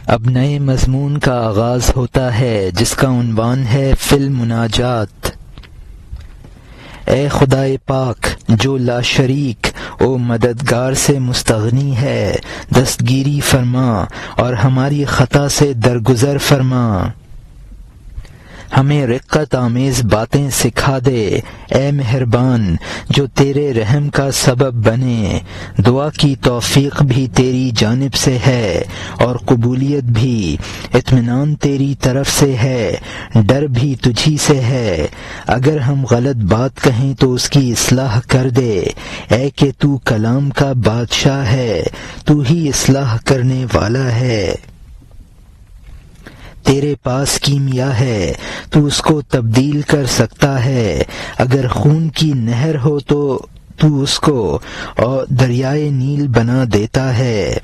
اب نئے مضمون کا آغاز ہوتا ہے جس کا عنوان ہے فی المناجات۔ اے خدائے پاک جو لا شریک او مددگار سے مستغنی ہے، دستگیری فرما اور ہماری خطا سے درگزر فرما، ہمیں رقت آمیز باتیں سکھا دے اے مہربان جو تیرے رحم کا سبب بنے۔ دعا کی توفیق بھی تیری جانب سے ہے اور قبولیت بھی، اطمینان تیری طرف سے ہے، ڈر بھی تجھی سے ہے۔ اگر ہم غلط بات کہیں تو اس کی اصلاح کر دے، اے کہ تو کلام کا بادشاہ ہے، تو ہی اصلاح کرنے والا ہے۔ تیرے پاس کیمیا ہے، تو اس کو تبدیل کر سکتا ہے۔ اگر خون کی نہر ہو تو اس کو اور دریائے نیل بنا دیتا ہے۔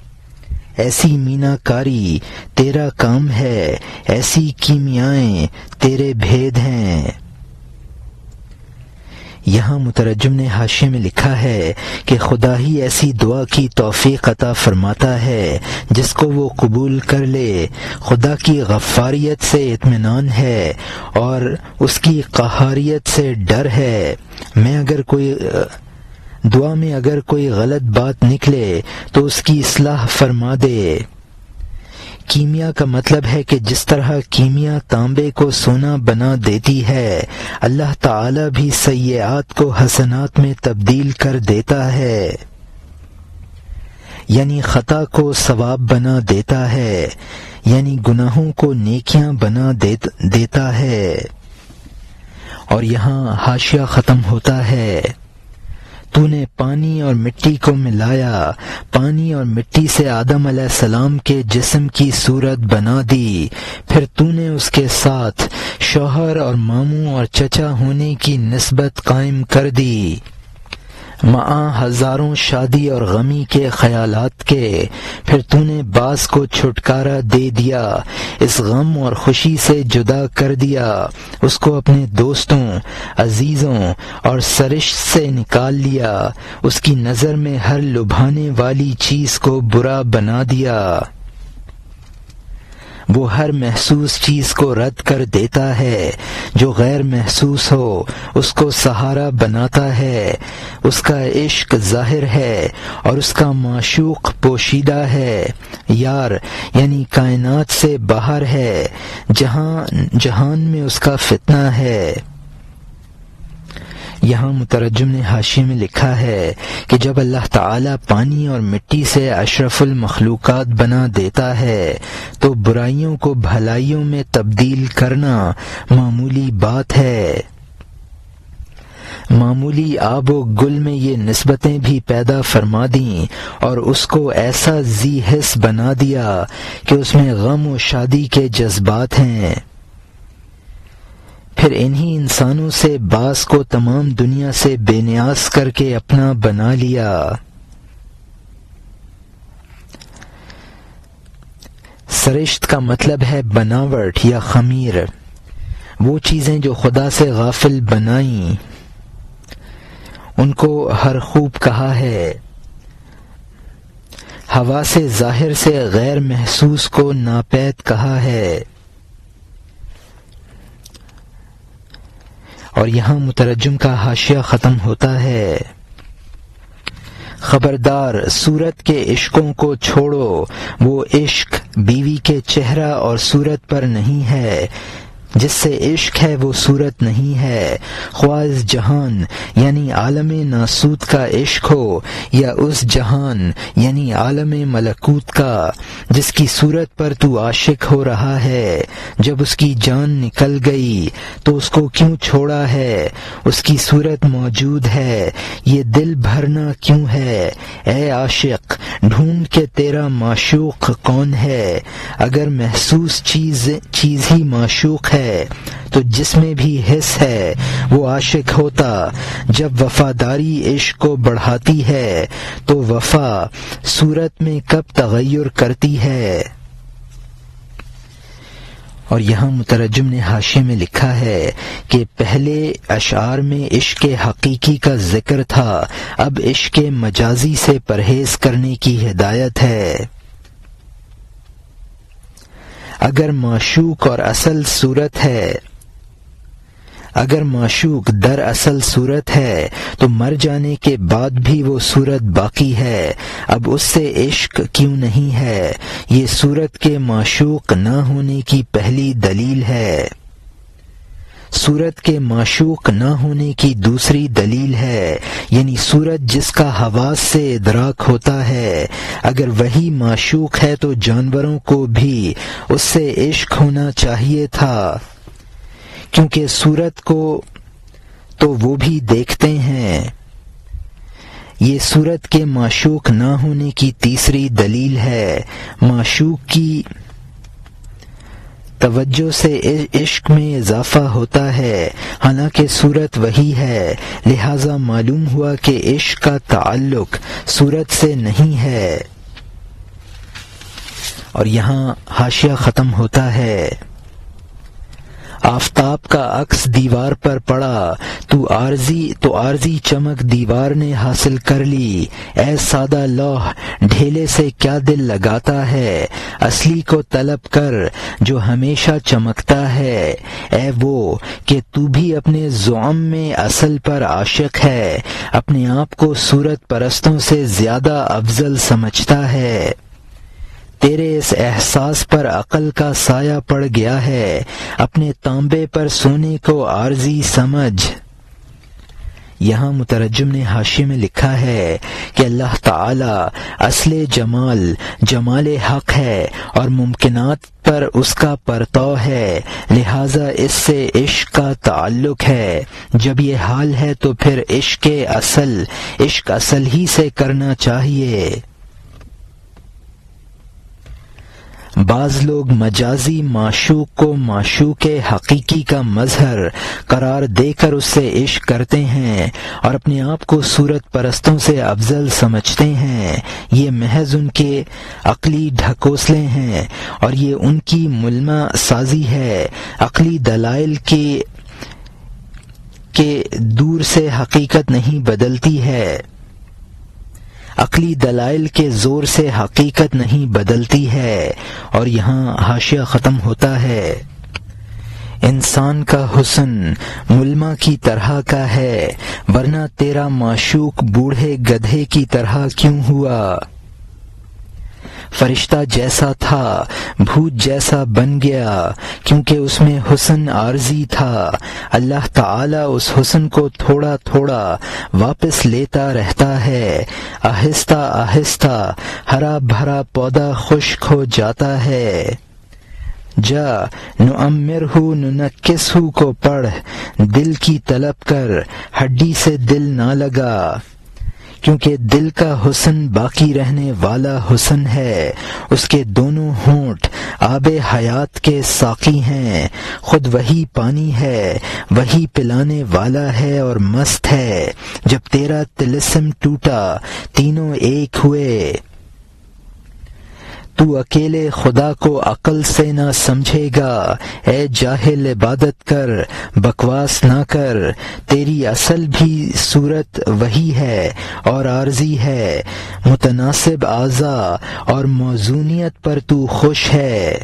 ایسی مینا کاری تیرا کام ہے، ایسی کیمیائیں تیرے بھید ہیں۔ یہاں مترجم نے حاشیے میں لکھا ہے کہ خدا ہی ایسی دعا کی توفیق عطا فرماتا ہے جس کو وہ قبول کر لے۔ خدا کی غفاریت سے اطمینان ہے اور اس کی قہاریت سے ڈر ہے۔ دعا میں اگر کوئی غلط بات نکلے تو اس کی اصلاح فرما دے۔ کیمیا کا مطلب ہے کہ جس طرح کیمیا تانبے کو سونا بنا دیتی ہے، اللہ تعالی بھی سیئات کو حسنات میں تبدیل کر دیتا ہے، یعنی خطا کو ثواب بنا دیتا ہے، یعنی گناہوں کو نیکیاں بنا دیتا ہے۔ اور یہاں حاشیہ ختم ہوتا ہے۔ تو نے پانی اور مٹی کو ملایا، پانی اور مٹی سے آدم علیہ السلام کے جسم کی صورت بنا دی، پھر تو نے اس کے ساتھ شوہر اور ماموں اور چچا ہونے کی نسبت قائم کر دی، مع ہزاروں شادی اور غمی کے خیالات کے۔ پھر تو نے بعض کو چھٹکارا دے دیا، اس غم اور خوشی سے جدا کر دیا، اس کو اپنے دوستوں، عزیزوں اور سرشت سے نکال لیا، اس کی نظر میں ہر لبھانے والی چیز کو برا بنا دیا۔ وہ ہر محسوس چیز کو رد کر دیتا ہے، جو غیر محسوس ہو اس کو سہارا بناتا ہے۔ اس کا عشق ظاہر ہے اور اس کا معشوق پوشیدہ ہے، یار یعنی کائنات سے باہر ہے، جہان میں اس کا فتنہ ہے۔ یہاں مترجم نے حاشیے میں لکھا ہے کہ جب اللہ تعالیٰ پانی اور مٹی سے اشرف المخلوقات بنا دیتا ہے تو برائیوں کو بھلائیوں میں تبدیل کرنا معمولی بات ہے۔ معمولی آب و گل میں یہ نسبتیں بھی پیدا فرما دیں اور اس کو ایسا ذی حس بنا دیا کہ اس میں غم و شادی کے جذبات ہیں۔ پھر انہی انسانوں سے بعض کو تمام دنیا سے بے نیاز کر کے اپنا بنا لیا۔ سرشت کا مطلب ہے بناوٹ یا خمیر، وہ چیزیں جو خدا سے غافل بنائیں ان کو ہر خوب کہا ہے۔ ہوا سے ظاہر سے غیر محسوس کو ناپید کہا ہے۔ اور یہاں مترجم کا حاشیہ ختم ہوتا ہے۔ خبردار صورت کے عشقوں کو چھوڑو، وہ عشق بیوی کے چہرہ اور صورت پر نہیں ہے، جس سے عشق ہے وہ صورت نہیں ہے، خواہ اس جہان یعنی عالم ناسوت کا عشق ہو یا اس جہان یعنی عالم ملکوت کا، جس کی صورت پر تو عاشق ہو رہا ہے۔ جب اس کی جان نکل گئی تو اس کو کیوں چھوڑا ہے؟ اس کی صورت موجود ہے، یہ دل بھرنا کیوں ہے؟ اے عاشق ڈھونڈ کے تیرا معشوق کون ہے؟ اگر محسوس چیز ہی معشوق ہے تو جس میں بھی حس ہے وہ عاشق ہوتا۔ جب وفاداری عشق کو بڑھاتی ہے تو وفا صورت میں کب تغیر کرتی ہے؟ اور یہاں مترجم نے حاشیے میں لکھا ہے کہ پہلے اشعار میں عشق حقیقی کا ذکر تھا، اب عشق مجازی سے پرہیز کرنے کی ہدایت ہے۔ اگر معشوق اور اصل صورت ہے، اگر معشوق در اصل صورت ہے تو مر جانے کے بعد بھی وہ صورت باقی ہے، اب اس سے عشق کیوں نہیں ہے؟ یہ صورت کے معشوق نہ ہونے کی پہلی دلیل ہے۔ صورت کے معشوق نہ ہونے کی دوسری دلیل ہے، یعنی صورت جس کا حواس سے ادراک ہوتا ہے، اگر وہی معشوق ہے تو جانوروں کو بھی اس سے عشق ہونا چاہیے تھا، کیونکہ صورت کو تو وہ بھی دیکھتے ہیں۔ یہ صورت کے معشوق نہ ہونے کی تیسری دلیل ہے۔ معشوق کی توجہ سے عشق میں اضافہ ہوتا ہے، حالانکہ صورت وہی ہے، لہذا معلوم ہوا کہ عشق کا تعلق صورت سے نہیں ہے۔ اور یہاں حاشیہ ختم ہوتا ہے۔ آفتاب کا عکس دیوار پر پڑا تو عارضی چمک دیوار نے حاصل کر لی، اے سادہ لوح ڈھیلے سے کیا دل لگاتا ہے، اصلی کو طلب کر جو ہمیشہ چمکتا ہے، اے وہ کہ تو بھی اپنے زعم میں اصل پر عاشق ہے، اپنے آپ کو صورت پرستوں سے زیادہ افضل سمجھتا ہے، تیرے اس احساس پر عقل کا سایہ پڑ گیا ہے، اپنے تانبے پر سونے کو عارضی سمجھ۔ یہاں مترجم نے حاشیے میں لکھا ہے کہ اللہ تعالی اصل جمال حق ہے اور ممکنات پر اس کا پرتو ہے، لہذا اس سے عشق کا تعلق ہے۔ جب یہ حال ہے تو پھر عشق اصل ہی سے کرنا چاہیے۔ بعض لوگ مجازی معشوق کو معشوق حقیقی کا مظہر قرار دے کر اس سے عشق کرتے ہیں اور اپنے آپ کو صورت پرستوں سے افضل سمجھتے ہیں۔ یہ محض ان کے عقلی ڈھکوسلے ہیں اور یہ ان کی ملمہ سازی ہے۔ عقلی دلائل کے دور سے حقیقت نہیں بدلتی ہے، عقلی دلائل کے زور سے حقیقت نہیں بدلتی ہے۔ اور یہاں حاشیہ ختم ہوتا ہے۔ انسان کا حسن ملمہ کی طرح کا ہے، ورنہ تیرا معشوق بوڑھے گدھے کی طرح کیوں ہوا؟ فرشتہ جیسا تھا بھوت جیسا بن گیا، کیونکہ اس میں حسن عارضی تھا۔ اللہ تعالی اس حسن کو تھوڑا تھوڑا واپس لیتا رہتا ہے، آہستہ آہستہ ہرا بھرا پودا خشک ہو جاتا ہے۔ جا نعمرہ ننکسہ کو پڑھ، دل کی طلب کر ہڈی سے دل نہ لگا، کیونکہ دل کا حسن باقی رہنے والا حسن ہے، اس کے دونوں ہونٹ آب حیات کے ساقی ہیں، خود وہی پانی ہے، وہی پلانے والا ہے اور مست ہے۔ جب تیرا طلسم ٹوٹا تینوں ایک ہوئے، تو اکیلے خدا کو عقل سے نہ سمجھے گا۔ اے جاہل عبادت کر، بکواس نہ کر، تیری اصل بھی صورت وہی ہے اور عارضی ہے، متناسب اعضاء اور موزونیت پر تو خوش ہے۔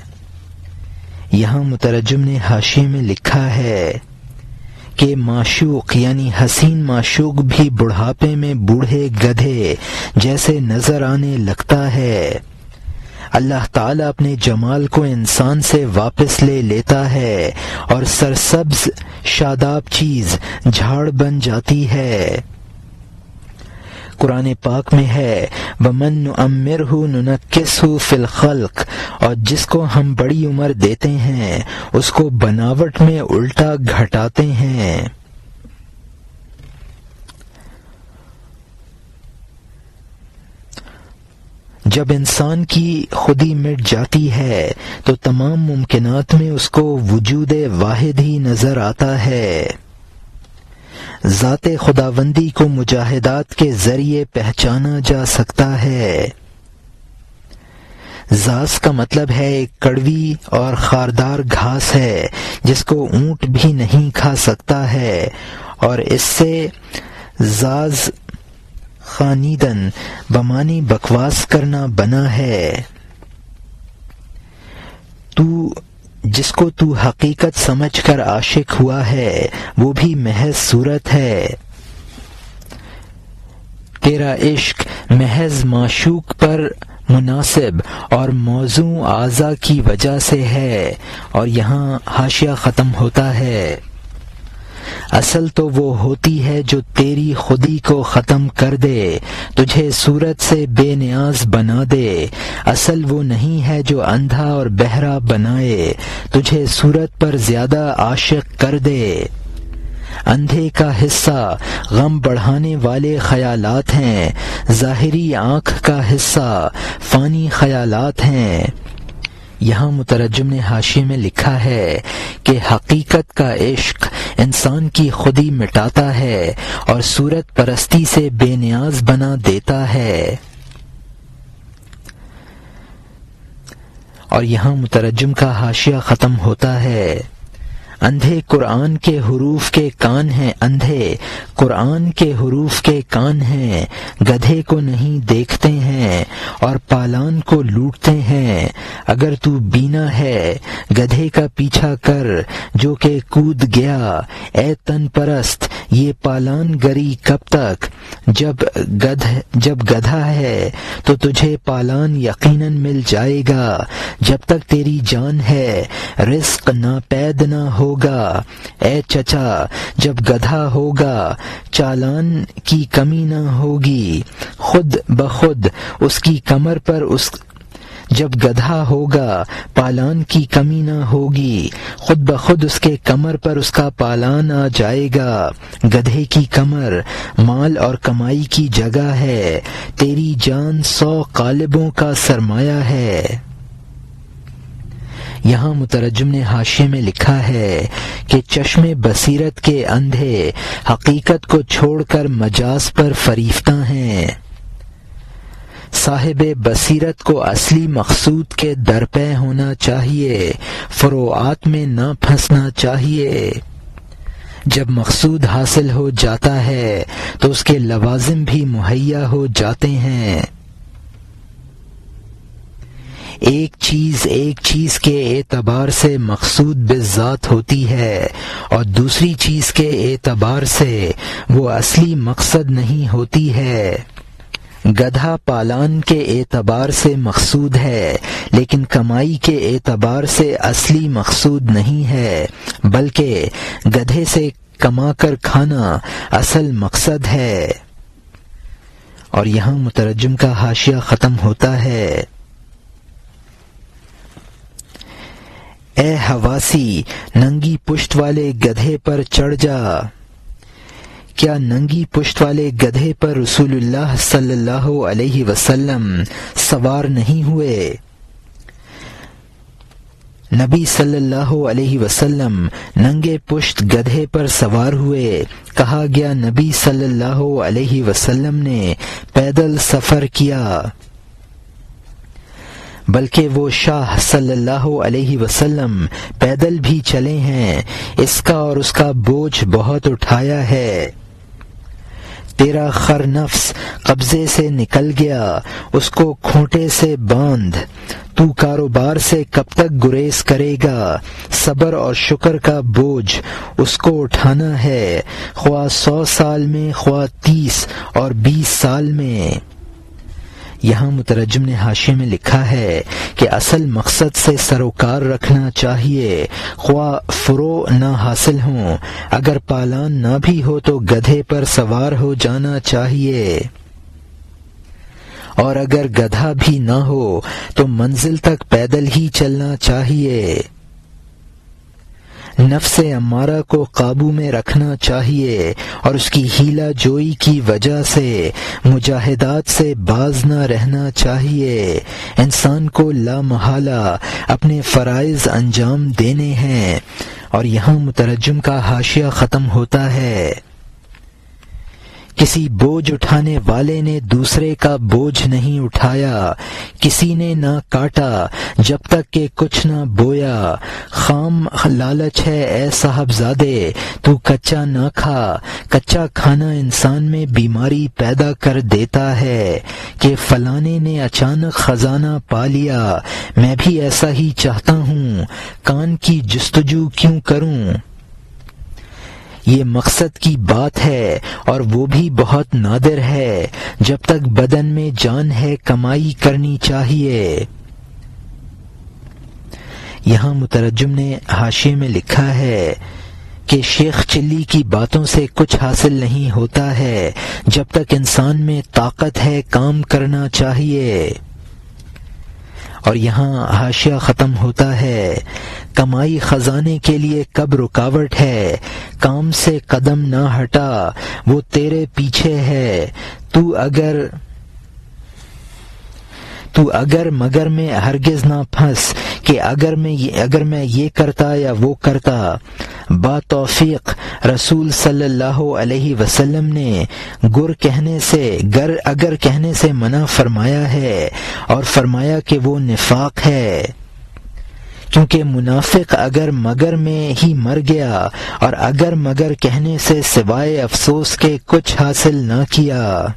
یہاں مترجم نے حاشیے میں لکھا ہے کہ معشوق یعنی حسین معشوق بھی بڑھاپے میں بوڑھے گدھے جیسے نظر آنے لگتا ہے۔ اللہ تعالیٰ اپنے جمال کو انسان سے واپس لے لیتا ہے اور سرسبز شاداب چیز جھاڑ بن جاتی ہے۔ قرآن پاک میں ہے وَمَن نُعَمِّرْهُ نُنَكِّسْهُ فِي الْخَلْقِ، اور جس کو ہم بڑی عمر دیتے ہیں اس کو بناوٹ میں الٹا گھٹاتے ہیں۔ جب انسان کی خودی مٹ جاتی ہے تو تمام ممکنات میں اس کو وجود واحد ہی نظر آتا ہے۔ ذات خداوندی کو مجاہدات کے ذریعے پہچانا جا سکتا ہے۔ ذات کا مطلب ہے ایک کڑوی اور خاردار گھاس ہے جس کو اونٹ بھی نہیں کھا سکتا ہے، اور اس سے زاز خانیدن بمانی بکواس کرنا بنا ہے۔ تو جس کو تو حقیقت سمجھ کر عاشق ہوا ہے وہ بھی محض صورت ہے۔ تیرا عشق محض معشوق پر مناسب اور موزوں اعضاء کی وجہ سے ہے۔ اور یہاں حاشیہ ختم ہوتا ہے۔ اصل تو وہ ہوتی ہے جو تیری خودی کو ختم کر دے، تجھے صورت سے بے نیاز بنا دے۔ اصل وہ نہیں ہے جو اندھا اور بہرا بنائے، تجھے صورت پر زیادہ عاشق کر دے۔ اندھے کا حصہ غم بڑھانے والے خیالات ہیں، ظاہری آنکھ کا حصہ فانی خیالات ہیں۔ یہاں مترجم نے حاشیے میں لکھا ہے کہ حقیقت کا عشق انسان کی خودی مٹاتا ہے اور صورت پرستی سے بے نیاز بنا دیتا ہے۔ اور یہاں مترجم کا حاشیہ ختم ہوتا ہے۔ اندھے قرآن کے حروف کے کان ہیں، اندھے قرآن کے حروف کے کان ہیں، گدھے کو نہیں دیکھتے ہیں اور پالان کو لوٹتے ہیں۔ اگر تو بینا ہے گدھے کا پیچھا کر جو کہ کود گیا، اے تن پرست یہ پالان گری کب تک؟ جب گدھا ہے تو تجھے پالان یقیناً مل جائے گا، جب تک تیری جان ہے رزق ناپید نہ ہوگا۔ اے چچا جب گدھا ہوگا چالان کی کمی نہ ہوگی، خود بخود اس کی کمر پر جب گدھا ہوگا پالان کی کمی نہ ہوگی، خود بخود اس کے کمر پر اس کا پالان آ جائے گا۔ گدھے کی کمر مال اور کمائی کی جگہ ہے، تیری جان 100 قالبوں کا سرمایہ ہے۔ یہاں مترجم نے حاشیے میں لکھا ہے کہ چشم بصیرت کے اندھے حقیقت کو چھوڑ کر مجاز پر فریفتہ ہیں۔ صاحب بصیرت کو اصلی مقصود کے درپے ہونا چاہیے، فروعات میں نہ پھنسنا چاہیے۔ جب مقصود حاصل ہو جاتا ہے تو اس کے لوازم بھی مہیا ہو جاتے ہیں۔ ایک چیز کے اعتبار سے مقصود بالذات ہوتی ہے اور دوسری چیز کے اعتبار سے وہ اصلی مقصد نہیں ہوتی ہے۔ گدھا پالان کے اعتبار سے مقصود ہے لیکن کمائی کے اعتبار سے اصلی مقصود نہیں ہے، بلکہ گدھے سے کما کر کھانا اصل مقصد ہے۔ اور یہاں مترجم کا حاشیہ ختم ہوتا ہے۔ اے حواسی ننگی پشت والے گدھے پر چڑھ جا۔ کیا ننگی پشت والے گدھے پر رسول اللہ صلی اللہ علیہ وسلم سوار نہیں ہوئے؟ نبی صلی اللہ علیہ وسلم ننگے پشت گدھے پر سوار ہوئے۔ کہا گیا نبی صلی اللہ علیہ وسلم نے پیدل سفر کیا، بلکہ وہ شاہ صلی اللہ علیہ وسلم پیدل بھی چلے ہیں، اس کا اور اس کا بوجھ بہت اٹھایا ہے۔ تیرا خر نفس قبضے سے نکل گیا، اس کو کھوٹے سے باندھ۔ تو کاروبار سے کب تک گریز کرے گا؟ صبر اور شکر کا بوجھ اس کو اٹھانا ہے، خواہ 100 سال میں، خواہ 30 اور 20 سال میں۔ یہاں مترجم نے حاشیے میں لکھا ہے کہ اصل مقصد سے سروکار رکھنا چاہیے، خواہ فروع نہ حاصل ہوں، اگر پالان نہ بھی ہو تو گدھے پر سوار ہو جانا چاہیے، اور اگر گدھا بھی نہ ہو تو منزل تک پیدل ہی چلنا چاہیے۔ نفس امارہ کو قابو میں رکھنا چاہیے اور اس کی ہیلہ جوئی کی وجہ سے مجاہدات سے باز نہ رہنا چاہیے۔ انسان کو لا محالہ اپنے فرائض انجام دینے ہیں۔ اور یہاں مترجم کا حاشیہ ختم ہوتا ہے۔ کسی بوجھ اٹھانے والے نے دوسرے کا بوجھ نہیں اٹھایا، کسی نے نہ کاٹا جب تک کہ کچھ نہ بویا۔ خام لالچ ہے اے صاحبزادے، تو کچا نہ کھا، کچا کھانا انسان میں بیماری پیدا کر دیتا ہے کہ فلانے نے اچانک خزانہ پا لیا، میں بھی ایسا ہی چاہتا ہوں۔ ہوں، کان کی جستجو کیوں کروں؟ یہ مقصد کی بات ہے اور وہ بھی بہت نادر ہے۔ جب تک بدن میں جان ہے کمائی کرنی چاہیے۔ یہاں مترجم نے حاشیے میں لکھا ہے کہ شیخ چلی کی باتوں سے کچھ حاصل نہیں ہوتا ہے، جب تک انسان میں طاقت ہے کام کرنا چاہیے۔ اور یہاں حاشیہ ختم ہوتا ہے، کمائی خزانے کے لیے کب رکاوٹ ہے، کام سے قدم نہ ہٹا وہ تیرے پیچھے ہے، تو اگر مگر میں ہرگز نہ پھنس کہ اگر میں یہ کرتا یا وہ کرتا۔ با توفیق رسول صلی اللہ علیہ وسلم نے اگر کہنے سے منع فرمایا ہے اور فرمایا کہ وہ نفاق ہے، کیونکہ منافق اگر مگر میں ہی مر گیا اور اگر مگر کہنے سے سوائے افسوس کے کچھ حاصل نہ کیا۔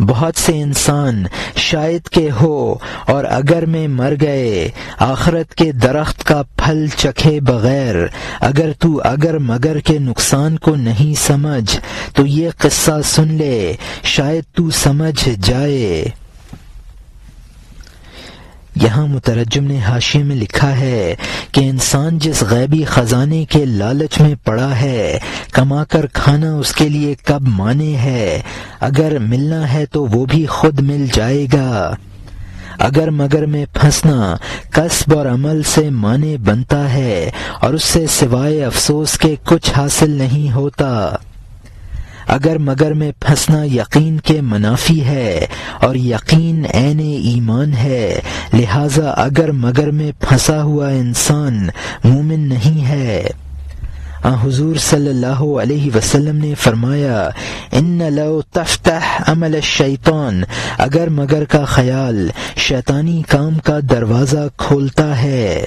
بہت سے انسان شاید کہ ہو اور اگر میں مر گئے، آخرت کے درخت کا پھل چکھے بغیر۔ اگر تو اگر مگر کے نقصان کو نہیں سمجھ تو یہ قصہ سن لے، شاید تو سمجھ جائے۔ یہاں مترجم نے حاشیے میں لکھا ہے کہ انسان جس غیبی خزانے کے لالچ میں پڑا ہے، کما کر کھانا اس کے لیے کب مانے ہے، اگر ملنا ہے تو وہ بھی خود مل جائے گا۔ اگر مگر میں پھنسنا کسب اور عمل سے مانے بنتا ہے اور اس سے سوائے افسوس کے کچھ حاصل نہیں ہوتا۔ اگر مگر میں پھنسنا یقین کے منافی ہے اور یقین عین ایمان ہے، لہذا اگر مگر میں پھنسا ہوا انسان مومن نہیں ہے۔ حضور صلی اللہ علیہ وسلم نے فرمایا، ان لو تفتح عمل الشیطان، اگر مگر کا خیال شیطانی کام کا دروازہ کھولتا ہے۔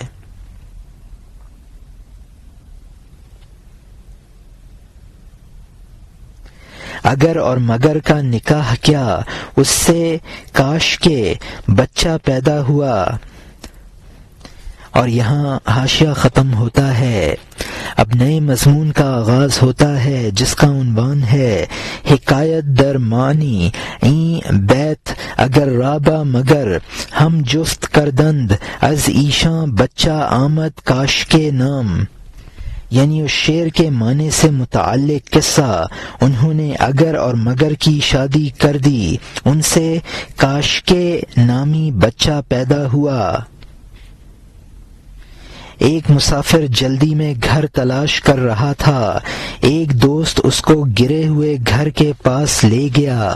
اگر اور مگر کا نکاح کیا، اس سے کاش کے بچہ پیدا ہوا۔ اور یہاں حاشیہ ختم ہوتا ہے، اب نئے مضمون کا آغاز ہوتا ہے جس کا عنوان ہے حکایت در معنی این بیت اگر رابا مگر ہم جفت کردند از ایشاں بچہ آمد کاش کے نام۔ یعنی اس شعر کے معنی سے متعلق قصہ، انہوں نے اگر اور مگر کی شادی کر دی، ان سے کاش کے نامی بچہ پیدا ہوا۔ ایک مسافر جلدی میں گھر تلاش کر رہا تھا، ایک دوست اس کو گرے ہوئے گھر کے پاس لے گیا۔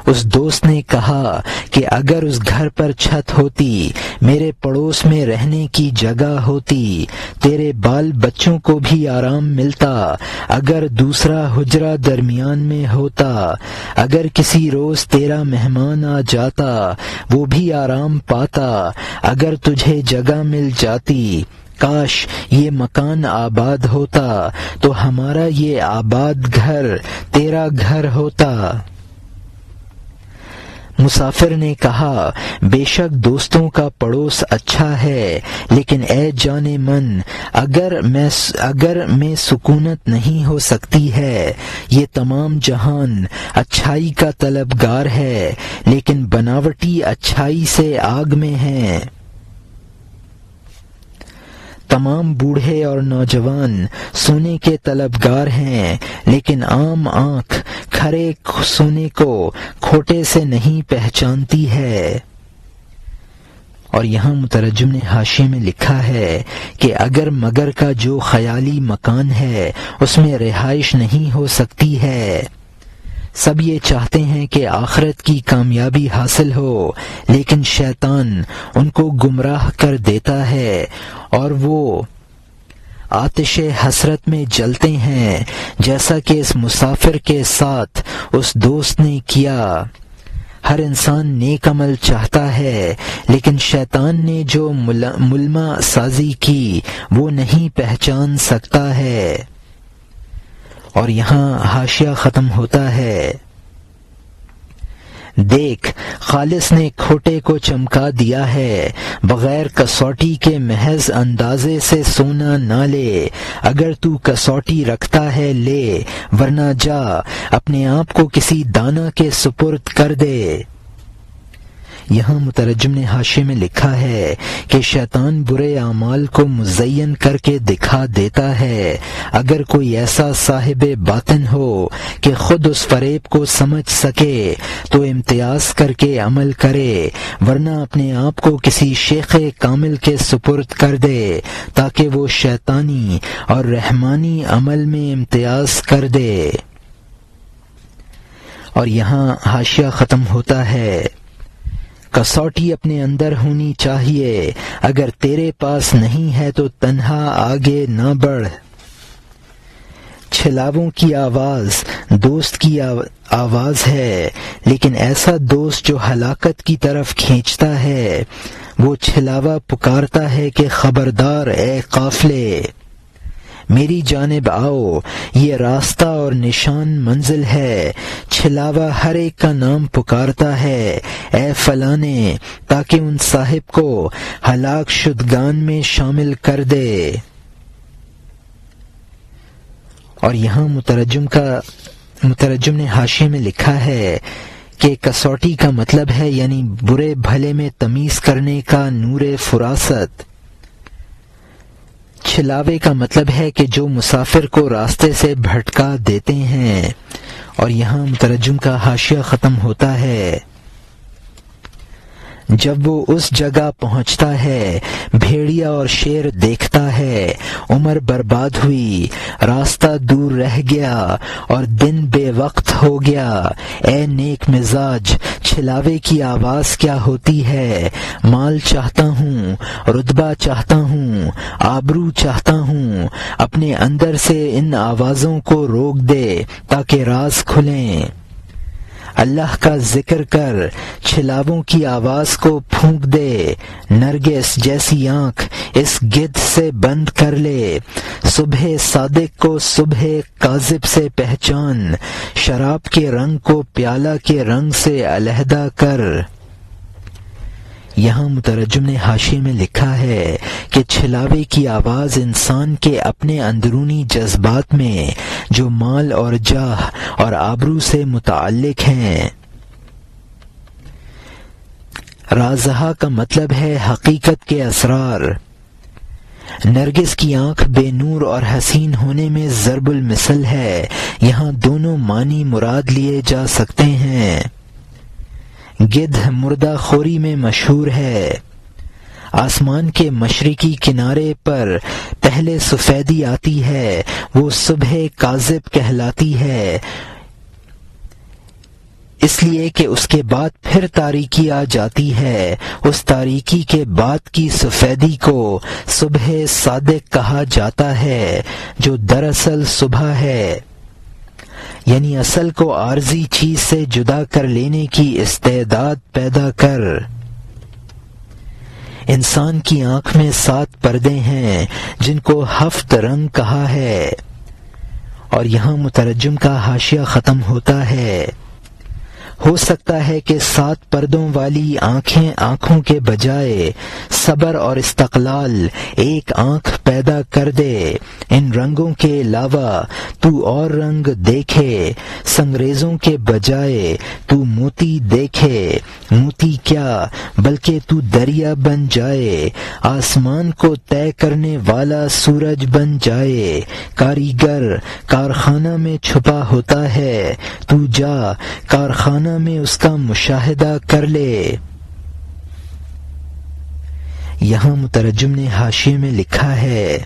اس دوست نے کہا کہ اگر اس گھر پر چھت ہوتی، میرے پڑوس میں رہنے کی جگہ ہوتی، تیرے بال بچوں کو بھی آرام ملتا، اگر دوسرا حجرہ درمیان میں ہوتا، اگر کسی روز تیرا مہمان آ جاتا وہ بھی آرام پاتا، اگر تجھے جگہ مل جاتی، کاش یہ مکان آباد ہوتا تو ہمارا یہ آباد گھر تیرا گھر ہوتا۔ مسافر نے کہا، بے شک دوستوں کا پڑوس اچھا ہے، لیکن اے جان من، اگر میں سکونت نہیں ہو سکتی ہے، یہ تمام جہان اچھائی کا طلبگار ہے لیکن بناوٹی اچھائی سے آگ میں ہے۔ تمام بوڑھے اور نوجوان سونے کے طلبگار ہیں، لیکن عام آنکھ کھرے سونے کو کھوٹے سے نہیں پہچانتی ہے۔ اور یہاں مترجم نے حاشیے میں لکھا ہے کہ اگر مگر کا جو خیالی مکان ہے اس میں رہائش نہیں ہو سکتی ہے۔ سب یہ چاہتے ہیں کہ آخرت کی کامیابی حاصل ہو، لیکن شیطان ان کو گمراہ کر دیتا ہے اور وہ آتش حسرت میں جلتے ہیں، جیسا کہ اس مسافر کے ساتھ اس دوست نے کیا۔ ہر انسان نیک عمل چاہتا ہے، لیکن شیطان نے جو ملما سازی کی وہ نہیں پہچان سکتا ہے۔ اور یہاں حاشیہ ختم ہوتا ہے، دیکھ خالص نے کھوٹے کو چمکا دیا ہے، بغیر کسوٹی کے محض اندازے سے سونا نہ لے، اگر تو کسوٹی رکھتا ہے لے، ورنہ جا اپنے آپ کو کسی دانا کے سپرد کر دے۔ یہاں مترجم نے حاشیے میں لکھا ہے کہ شیطان برے اعمال کو مزین کر کے دکھا دیتا ہے۔ اگر کوئی ایسا صاحب باطن ہو کہ خود اس فریب کو سمجھ سکے تو امتیاز کر کے عمل کرے، ورنہ اپنے آپ کو کسی شیخ کامل کے سپرد کر دے تاکہ وہ شیطانی اور رحمانی عمل میں امتیاز کر دے۔ اور یہاں حاشیہ ختم ہوتا ہے، کسوٹی اپنے اندر ہونی چاہیے، اگر تیرے پاس نہیں ہے تو تنہا آگے نہ بڑھ۔ چھلاووں کی آواز دوست کی آواز ہے، لیکن ایسا دوست جو ہلاکت کی طرف کھینچتا ہے، وہ چھلاوا پکارتا ہے کہ خبردار اے قافلے، میری جانب آؤ، یہ راستہ اور نشان منزل ہے۔ چھلاوا ہر ایک کا نام پکارتا ہے، اے فلانے، تاکہ ان صاحب کو ہلاک شدگان میں شامل کر دے۔ اور یہاں مترجم نے حاشیے میں لکھا ہے کہ کسوٹی کا مطلب ہے یعنی برے بھلے میں تمیز کرنے کا نور فراست۔ چھلاوے کا مطلب ہے کہ جو مسافر کو راستے سے بھٹکا دیتے ہیں۔ اور یہاں مترجم کا حاشیہ ختم ہوتا ہے، جب وہ اس جگہ پہنچتا ہے بھیڑیا اور شیر دیکھتا ہے، عمر برباد ہوئی، راستہ دور رہ گیا اور دن بے وقت ہو گیا۔ اے نیک مزاج، چھلاوے کی آواز کیا ہوتی ہے؟ مال چاہتا ہوں، رتبہ چاہتا ہوں، آبرو چاہتا ہوں۔ اپنے اندر سے ان آوازوں کو روک دے تاکہ راز کھلیں۔ اللہ کا ذکر کر، چھلاووں کی آواز کو پھونک دے، نرگس جیسی آنکھ اس گدھ سے بند کر لے۔ صبح صادق کو صبح کاذب سے پہچان، شراب کے رنگ کو پیالہ کے رنگ سے علیحدہ کر۔ یہاں مترجم نے حاشیے میں لکھا ہے کہ چھلاوے کی آواز انسان کے اپنے اندرونی جذبات میں جو مال اور جاہ اور آبرو سے متعلق ہیں۔ رازہا کا مطلب ہے حقیقت کے اسرار۔ نرگس کی آنکھ بے نور اور حسین ہونے میں ضرب المثل ہے، یہاں دونوں معنی مراد لیے جا سکتے ہیں۔ گدھ مردہ خوری میں مشہور ہے۔ آسمان کے مشرقی کنارے پر پہلے سفیدی آتی ہے، وہ صبح کاذب کہلاتی ہے، اس لیے کہ اس کے بعد پھر تاریکی آ جاتی ہے۔ اس تاریکی کے بعد کی سفیدی کو صبح صادق کہا جاتا ہے، جو دراصل صبح ہے، یعنی اصل کو عارضی چیز سے جدا کر لینے کی استعداد پیدا کر۔ انسان کی آنکھ میں 7 پردے ہیں جن کو 7 رنگ کہا ہے۔ اور یہاں مترجم کا حاشیہ ختم ہوتا ہے، ہو سکتا ہے کہ 7 پردوں والی آنکھوں کے بجائے صبر اور استقلال ایک آنکھ پیدا کر دے۔ ان رنگوں کے علاوہ تو اور رنگ دیکھے، سنگریزوں کے بجائے تو موتی دیکھے، موتی کیا بلکہ تو دریا بن جائے، آسمان کو طے کرنے والا سورج بن جائے۔ کاریگر کارخانہ میں چھپا ہوتا ہے، تو جا کارخانہ میں اس کا مشاہدہ کر لے۔ یہاں مترجم نے حاشیے میں لکھا ہے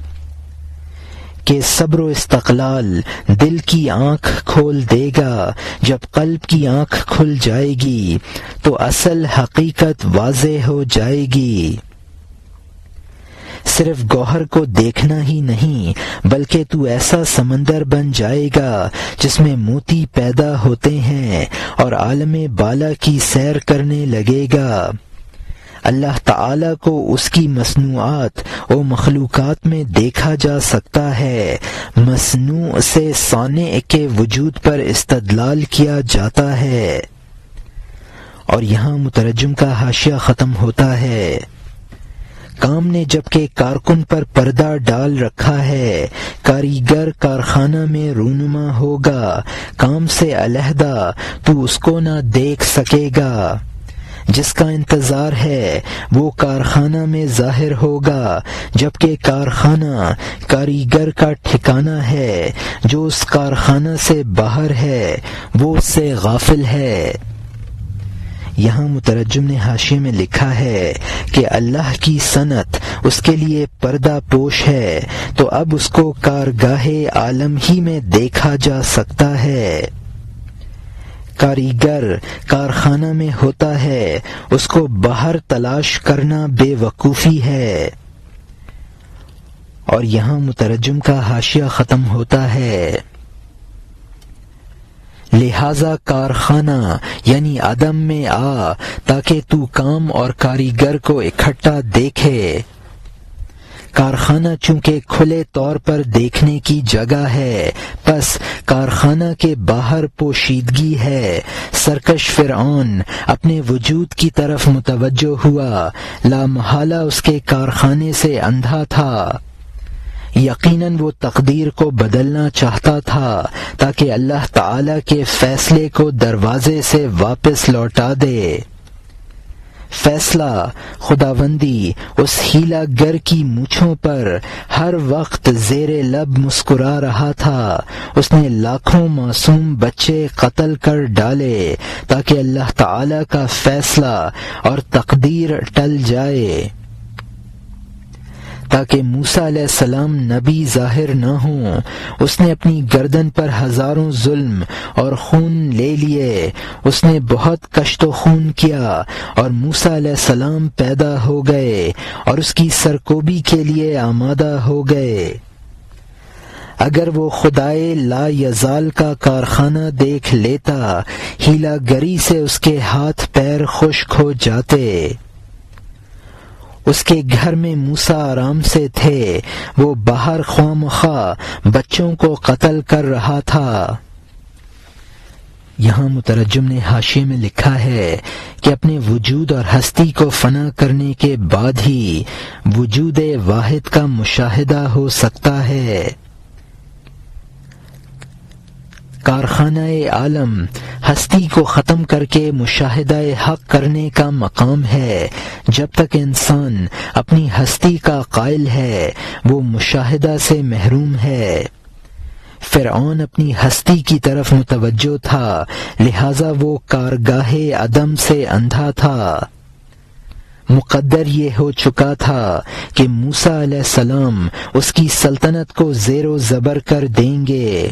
کہ صبر و استقلال دل کی آنکھ کھول دے گا، جب قلب کی آنکھ کھل جائے گی تو اصل حقیقت واضح ہو جائے گی۔ صرف گوہر کو دیکھنا ہی نہیں بلکہ تو ایسا سمندر بن جائے گا جس میں موتی پیدا ہوتے ہیں اور عالم بالا کی سیر کرنے لگے گا۔ اللہ تعالی کو اس کی مصنوعات و مخلوقات میں دیکھا جا سکتا ہے۔ مصنوع سے صانع کے وجود پر استدلال کیا جاتا ہے۔ اور یہاں مترجم کا حاشیہ ختم ہوتا ہے۔ کام نے جبکہ کارکن پر پردہ ڈال رکھا ہے، کاریگر کارخانہ میں رونما ہوگا، کام سے علیحدہ تو اس کو نہ دیکھ سکے گا۔ جس کا انتظار ہے وہ کارخانہ میں ظاہر ہوگا، جبکہ کارخانہ کاریگر کا ٹھکانہ ہے، جو اس کارخانہ سے باہر ہے وہ اس سے غافل ہے۔ یہاں مترجم نے حاشیے میں لکھا ہے کہ اللہ کی صنعت اس کے لیے پردہ پوش ہے، تو اب اس کو کارگاہ عالم ہی میں دیکھا جا سکتا ہے۔ کاریگر کارخانہ میں ہوتا ہے، اس کو باہر تلاش کرنا بے وقوفی ہے۔ اور یہاں مترجم کا حاشیہ ختم ہوتا ہے۔ لہذا کارخانہ یعنی عدم میں آ تاکہ تو کام اور کاریگر کو اکٹھا دیکھے۔ کارخانہ چونکہ کھلے طور پر دیکھنے کی جگہ ہے، پس کارخانہ کے باہر پوشیدگی ہے۔ سرکش فرعون اپنے وجود کی طرف متوجہ ہوا، لا محالہ اس کے کارخانے سے اندھا تھا۔ یقیناً وہ تقدیر کو بدلنا چاہتا تھا تاکہ اللہ تعالی کے فیصلے کو دروازے سے واپس لوٹا دے۔ فیصلہ خداوندی اس ہیلا گر کی مونچھوں پر ہر وقت زیر لب مسکرا رہا تھا۔ اس نے لاکھوں معصوم بچے قتل کر ڈالے تاکہ اللہ تعالی کا فیصلہ اور تقدیر ٹل جائے، تاکہ موسیٰ علیہ السلام نبی ظاہر نہ ہوں۔ اس نے اپنی گردن پر ہزاروں ظلم اور خون لے لیے، اس نے بہت کشت و خون کیا، اور موسیٰ علیہ السلام پیدا ہو گئے اور اس کی سرکوبی کے لیے آمادہ ہو گئے۔ اگر وہ خدائے لا یزال کا کارخانہ دیکھ لیتا، ہیلا گری سے اس کے ہاتھ پیر خشک ہو جاتے۔ اس کے گھر میں موسیٰ آرام سے تھے، وہ باہر خواہ مخواہ بچوں کو قتل کر رہا تھا۔ یہاں مترجم نے حاشیے میں لکھا ہے کہ اپنے وجود اور ہستی کو فنا کرنے کے بعد ہی وجود واحد کا مشاہدہ ہو سکتا ہے۔ کارخانہ عالم ہستی کو ختم کر کے مشاہدہ حق کرنے کا مقام ہے۔ جب تک انسان اپنی ہستی کا قائل ہے وہ مشاہدہ سے محروم ہے۔ فرعون اپنی ہستی کی طرف متوجہ تھا، لہذا وہ کارگاہ عدم سے اندھا تھا۔ مقدر یہ ہو چکا تھا کہ موسیٰ علیہ السلام اس کی سلطنت کو زیر و زبر کر دیں گے۔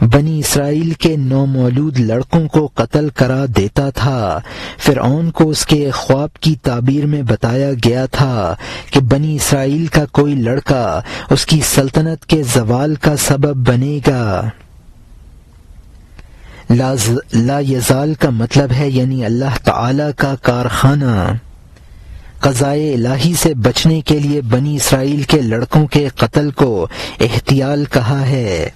بنی اسرائیل کے نومولود لڑکوں کو قتل کرا دیتا تھا۔ فرعون کو اس کے خواب کی تعبیر میں بتایا گیا تھا کہ بنی اسرائیل کا کوئی لڑکا اس کی سلطنت کے زوال کا سبب بنے گا۔ لا یزال کا مطلب ہے یعنی اللہ تعالی کا کارخانہ۔ قضائے الہی سے بچنے کے لیے بنی اسرائیل کے لڑکوں کے قتل کو احتیال کہا ہے۔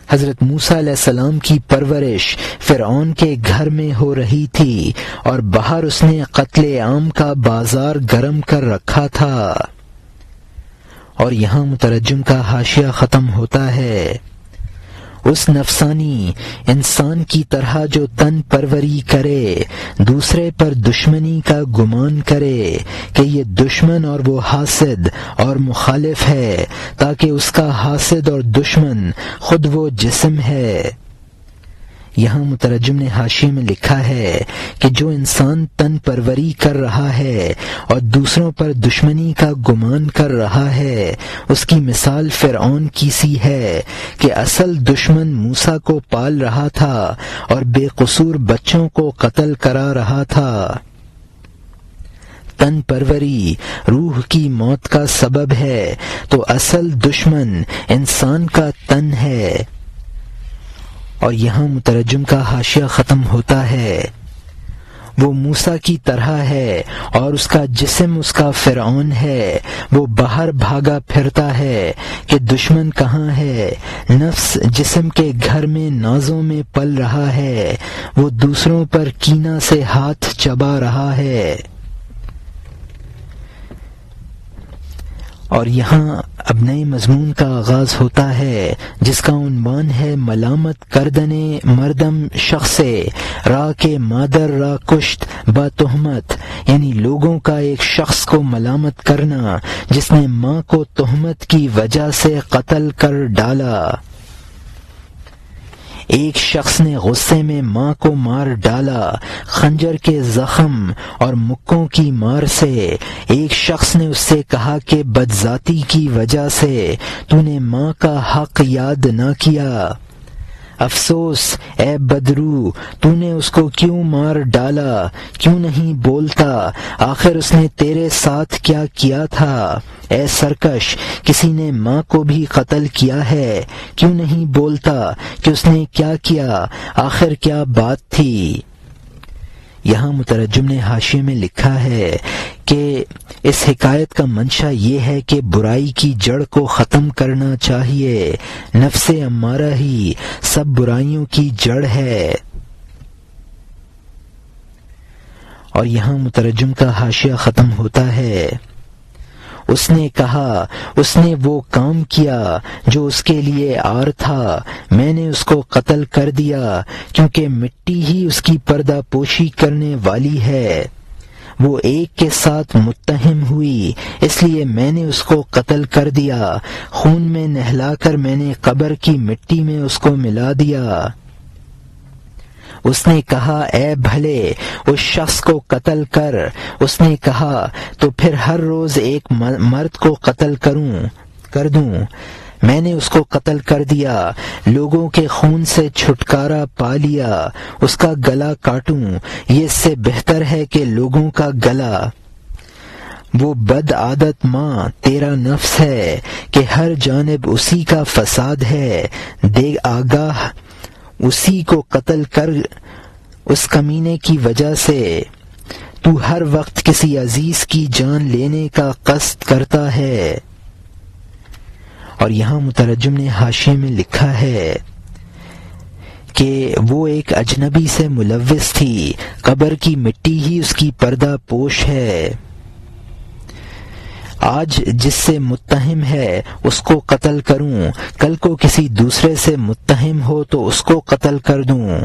حضرت موسیٰ علیہ السلام کی پرورش فرعون کے گھر میں ہو رہی تھی اور باہر اس نے قتل عام کا بازار گرم کر رکھا تھا۔ اور یہاں مترجم کا حاشیہ ختم ہوتا ہے۔ اس نفسانی انسان کی طرح جو تن پروری کرے، دوسرے پر دشمنی کا گمان کرے کہ یہ دشمن اور وہ حاسد اور مخالف ہے، تاکہ اس کا حاسد اور دشمن خود وہ جسم ہے۔ یہاں مترجم نے حاشیے میں لکھا ہے کہ جو انسان تن پروری کر رہا ہے اور دوسروں پر دشمنی کا گمان کر رہا ہے، اس کی مثال فرعون کی سی ہے کہ اصل دشمن موسیٰ کو پال رہا تھا اور بے قصور بچوں کو قتل کرا رہا تھا۔ تن پروری روح کی موت کا سبب ہے، تو اصل دشمن انسان کا تن ہے۔ اور یہاں مترجم کا حاشیہ ختم ہوتا ہے۔ وہ موسیٰ کی طرح ہے اور اس کا جسم اس کا فرعون ہے، وہ باہر بھاگا پھرتا ہے کہ دشمن کہاں ہے، نفس جسم کے گھر میں نازوں میں پل رہا ہے، وہ دوسروں پر کینہ سے ہاتھ چبا رہا ہے۔ اور یہاں اب نئے مضمون کا آغاز ہوتا ہے جس کا عنوان ہے ملامت کردن مردم شخص را کے مادر را کشت با تہمت، یعنی لوگوں کا ایک شخص کو ملامت کرنا جس نے ماں کو تہمت کی وجہ سے قتل کر ڈالا۔ ایک شخص نے غصے میں ماں کو مار ڈالا خنجر کے زخم اور مکوں کی مار سے۔ ایک شخص نے اس سے کہا کہ بدذاتی کی وجہ سے تو نے ماں کا حق یاد نہ کیا، افسوس اے بدرو، تو نے اس کو کیوں مار ڈالا، کیوں نہیں بولتا، آخر اس نے تیرے ساتھ کیا کیا تھا، اے سرکش، کسی نے ماں کو بھی قتل کیا ہے، کیوں نہیں بولتا کہ اس نے کیا کیا، آخر کیا بات تھی۔ یہاں مترجم نے حاشیے میں لکھا ہے کہ اس حکایت کا منشا یہ ہے کہ برائی کی جڑ کو ختم کرنا چاہیے، نفس امارہ ہی سب برائیوں کی جڑ ہے۔ اور یہاں مترجم کا حاشیہ ختم ہوتا ہے، اس نے کہا اس نے وہ کام کیا جو اس کے لیے عار تھا، میں نے اس کو قتل کر دیا کیونکہ مٹی ہی اس کی پردہ پوشی کرنے والی ہے، وہ ایک کے ساتھ متہم ہوئی اس لیے میں نے اس کو قتل کر دیا، خون میں نہلا کر میں نے قبر کی مٹی میں اس کو ملا دیا۔ اس نے کہا اے بھلے اس شخص کو قتل کر، اس نے کہا تو پھر ہر روز ایک مرد کو قتل کر دوں، میں نے اس کو قتل کر دیا، لوگوں کے خون سے چھٹکارا پا لیا، اس کا گلا کاٹوں، یہ اس سے بہتر ہے کہ لوگوں کا گلا۔ وہ بد عادت ماں تیرا نفس ہے کہ ہر جانب اسی کا فساد ہے، دے آگاہ اسی کو قتل کر، اس کمینے کی وجہ سے تو ہر وقت کسی عزیز کی جان لینے کا قصد کرتا ہے۔ اور یہاں مترجم نے حاشیے میں لکھا ہے کہ وہ ایک اجنبی سے ملوث تھی، قبر کی مٹی ہی اس کی پردہ پوش ہے، آج جس سے متہم ہے اس کو قتل کروں، کل کو کسی دوسرے سے متہم ہو تو اس کو قتل کر دوں۔